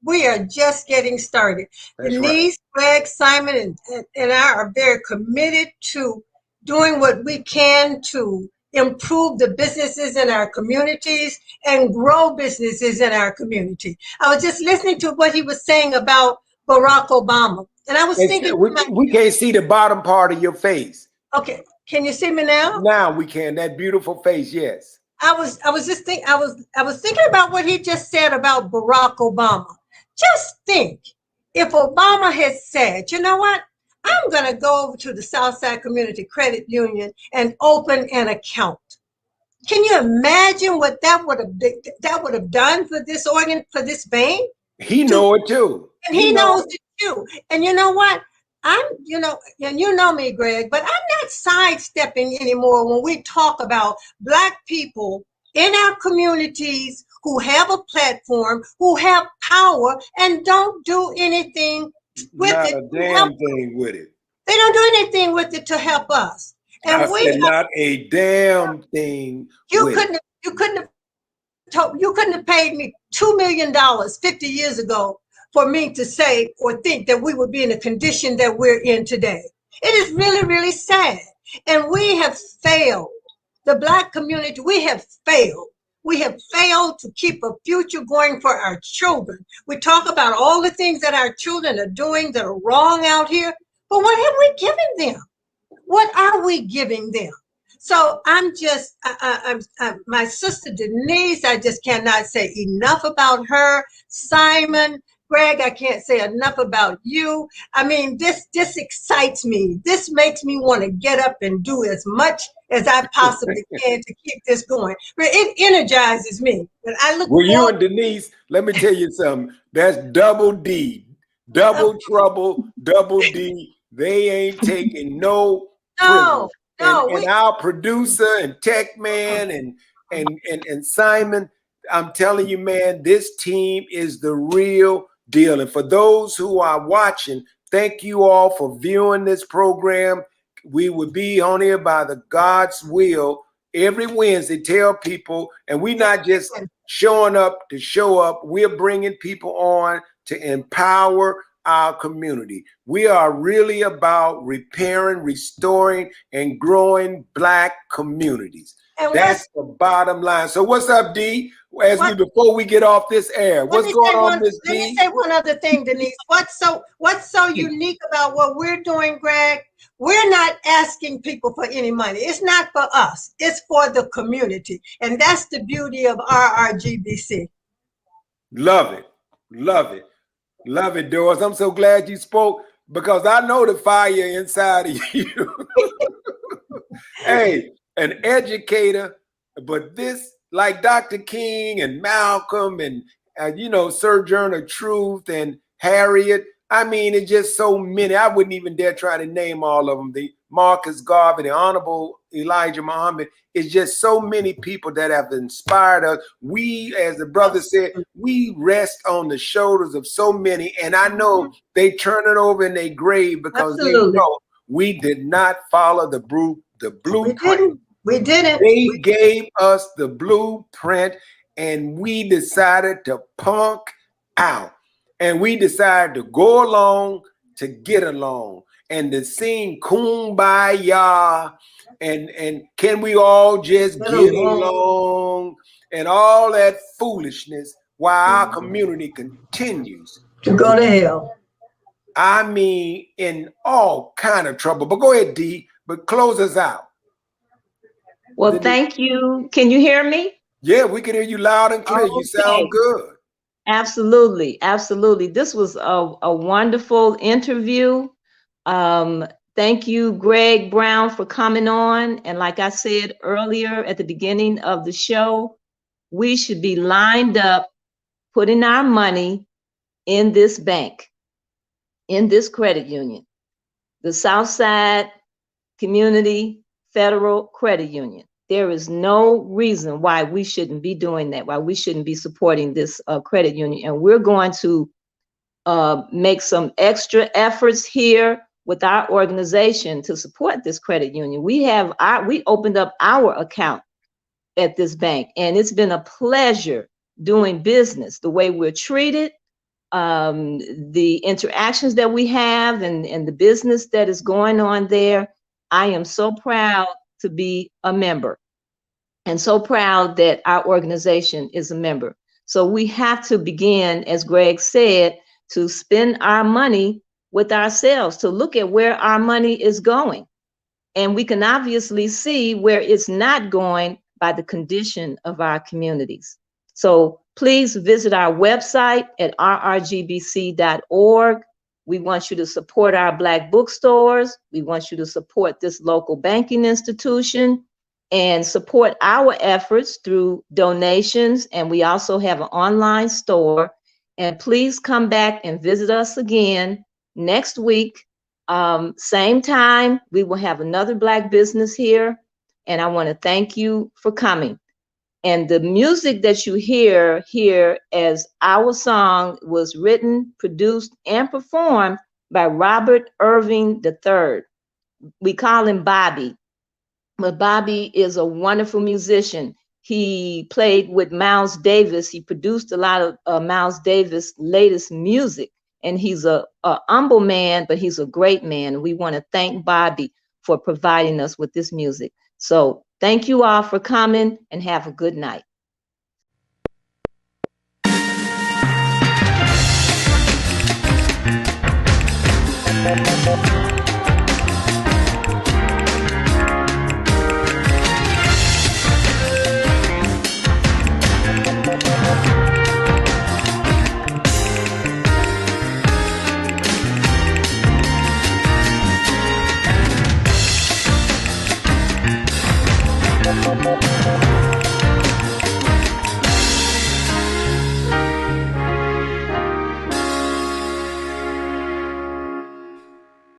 We are just getting started. That's Denise, right. Greg, Simon, and I are very committed to doing what we can to improve the businesses in our communities and grow businesses in our community. I was just listening to what he was saying about Barack Obama. And I was thinking, we can't see the bottom part of your face. Okay, can you see me now? Now we can. That beautiful face, yes. I was thinking about what he just said about Barack Obama. Just think, if Obama had said, you know what, I'm going to go over to the Southside Community Credit Union and open an account. Can you imagine what that would have done for this bank? He knows it too. And he knows it too. And you know what? and you know me, Greg, but I'm not sidestepping anymore when we talk about Black people in our communities who have a platform, who have power, and don't do anything with Not it a to help. damn thing with it. They don't do anything with it to help us. I And said not a damn thing you with it. you couldn't have paid me $2 million 50 years ago for me to say or think that we would be in the condition that we're in today. It is really, really sad. And we have failed. The Black community, we have failed. We have failed to keep a future going for our children. We talk about all the things that our children are doing that are wrong out here, but what have we given them? What are we giving them? So I'm just, my sister Denise, I just cannot say enough about her. Simon, Greg, I can't say enough about you. I mean, this excites me. This makes me want to get up and do as much as I possibly can to keep this going. It energizes me. And I look Well, you forward. and Denise, let me tell you something. That's double D, double trouble, double D. They ain't taking no prisoners. No, And our producer and tech man and Simon, I'm telling you, man, this team is the real deal. And for those who are watching, thank you all for viewing this program. We would be on here by the God's will every Wednesday. Tell people, and we're not just showing up to show up. We're bringing people on to empower our community. We are really about repairing, restoring, and growing Black communities. And that's the bottom line. So what's up, D? Before we get off this air, what's going on, Miss D? Let me say one other thing, Denise. What's so unique about what we're doing, Greg? We're not asking people for any money. It's not for us. It's for the community. And that's the beauty of RRGBC. Love it. Love it. Love it, Doris. I'm so glad you spoke because I know the fire inside of you. Hey, an educator, but this, like Dr. King and Malcolm and, Sojourner Truth and Harriet, I mean, it's just so many. I wouldn't even dare try to name all of them. The Marcus Garvey, the Honorable Elijah Muhammad. It's just so many people that have inspired us. We, as the brother said, we rest on the shoulders of so many. And I know they turn it over in their grave because they know we did not follow the blueprint. We didn't. They gave us the blueprint and we decided to punk out. And we decided to go along to get along and to sing Kumbaya and can we all just get along and all that foolishness while our community continues to go to hell. I mean, in all kind of trouble. But go ahead, D, but close us out. Well, thank you. Can you hear me? Yeah, we can hear you loud and clear. Okay. You sound good. Absolutely. Absolutely. This was a wonderful interview. Thank you, Gregg Brown, for coming on. And like I said earlier at the beginning of the show, we should be lined up, putting our money in this bank, in this credit union, the Southside Community Federal Credit Union. There is no reason why we shouldn't be doing that, why we shouldn't be supporting this credit union. And we're going to make some extra efforts here with our organization to support this credit union. We opened up our account at this bank, and it's been a pleasure doing business, the way we're treated, the interactions that we have, and the business that is going on there. I am so proud to be a member and so proud that our organization is a member. So we have to begin, as Greg said, to spend our money with ourselves, to look at where our money is going. And we can obviously see where it's not going by the condition of our communities. So please visit our website at rrgbc.org. We want you to support our Black bookstores. We want you to support this local banking institution and support our efforts through donations. And we also have an online store. And please come back and visit us again next week Same time, we will have another Black business here. And I want to thank you for coming. And the music that you hear here as our song was written, produced, and performed by Robert Irving III. We call him Bobby, but Bobby is a wonderful musician. He played with Miles Davis. He produced a lot of Miles Davis' latest music. And he's a humble man, but he's a great man. We want to thank Bobby for providing us with this music. So thank you all for coming, and have a good night.